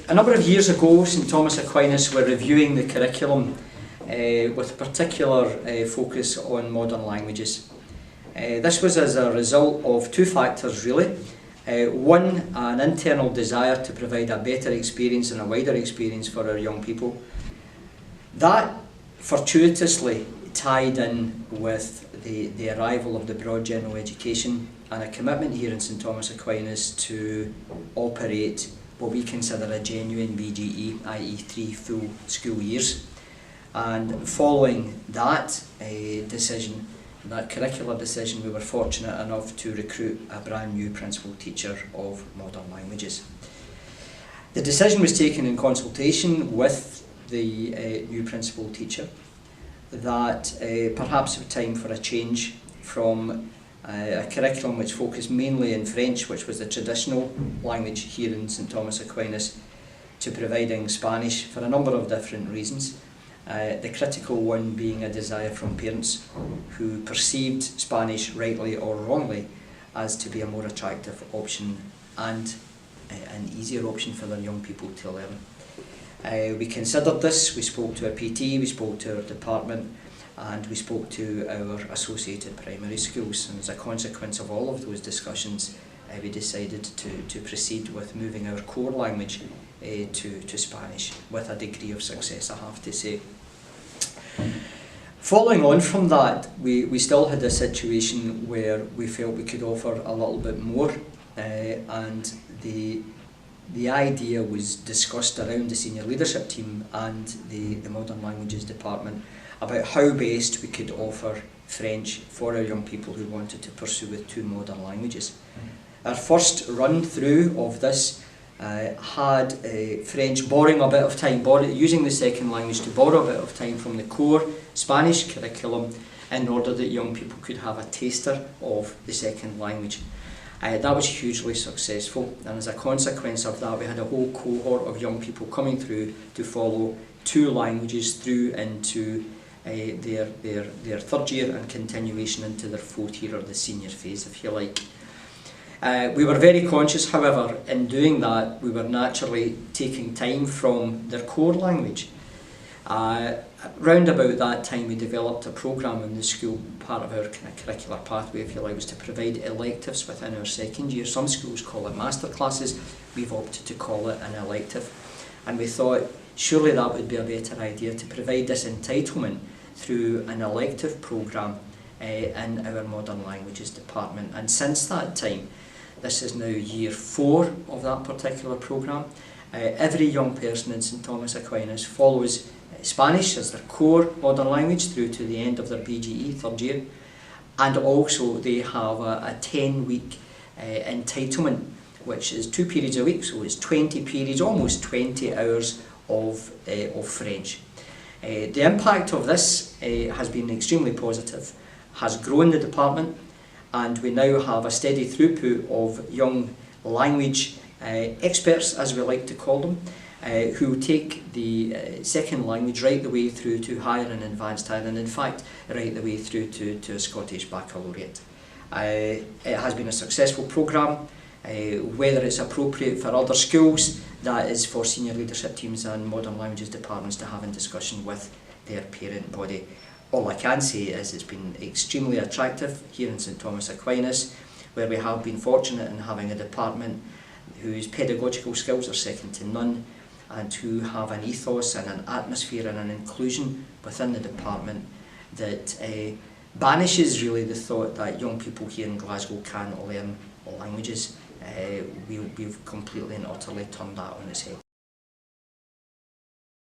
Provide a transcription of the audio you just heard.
A number of years ago, St Thomas Aquinas were reviewing the curriculum with a particular focus on modern languages. This was as a result of two factors really. One, an internal desire to provide a better experience and a wider experience for our young people. That fortuitously tied in with the arrival of the broad general education and a commitment here in St Thomas Aquinas to operate what we consider a genuine BGE, i.e. 3 full school years. And following that decision, that curricular decision, we were fortunate enough to recruit a brand new principal teacher of modern languages. The decision was taken in consultation with the new principal teacher that perhaps it was time for a change from a curriculum which focused mainly in French, which was the traditional language here in St Thomas Aquinas, to providing Spanish for a number of different reasons. The critical one being a desire from parents who perceived Spanish, rightly or wrongly, as to be a more attractive option and an easier option for their young people to learn. We considered this, we spoke to our PT, we spoke to our department, and we spoke to our associated primary schools, and as a consequence of all of those discussions we decided to proceed with moving our core language to Spanish with a degree of success, I have to say. Following on from that, we still had a situation where we felt we could offer a little bit more, and the idea was discussed around the senior leadership team and the modern languages department about how best we could offer French for our young people who wanted to pursue with 2 modern languages. Our first run through of this had French borrowing a bit of time, using the second language to borrow a bit of time from the core Spanish curriculum in order that young people could have a taster of the second language. That was hugely successful, and as a consequence of that we had a whole cohort of young people coming through to follow 2 languages through into their third year and continuation into their 4th year, or the senior phase if you like. We were very conscious, however, in doing that we were naturally taking time from their core language. Round about that time we developed a programme in the school. Part of our curricular pathway, if you like, was to provide electives within our second year. Some schools call it master classes, we've opted to call it an elective, and we thought surely that would be a better idea to provide this entitlement through an elective programme in our modern languages department. And since that time, this is now year 4 of that particular programme, every young person in St Thomas Aquinas follows Spanish as their core modern language through to the end of their BGE 3rd year, and also they have a 10-week entitlement, which is 2 periods a week, so it's 20 periods, almost 20 hours of French. The impact of this has been extremely positive, has grown the department, and we now have a steady throughput of young language experts, as we like to call them, who take the second language right the way through to higher and advanced higher, and in fact right the way through to a Scottish baccalaureate. It has been a successful programme. Whether it's appropriate for other schools, that is for senior leadership teams and modern languages departments to have in discussion with their parent body. All I can say is it's been extremely attractive here in St Thomas Aquinas, where we have been fortunate in having a department whose pedagogical skills are second to none, and who have an ethos and an atmosphere and an inclusion within the department that banishes really the thought that young people here in Glasgow can't learn languages. We've completely and utterly turned that on its head.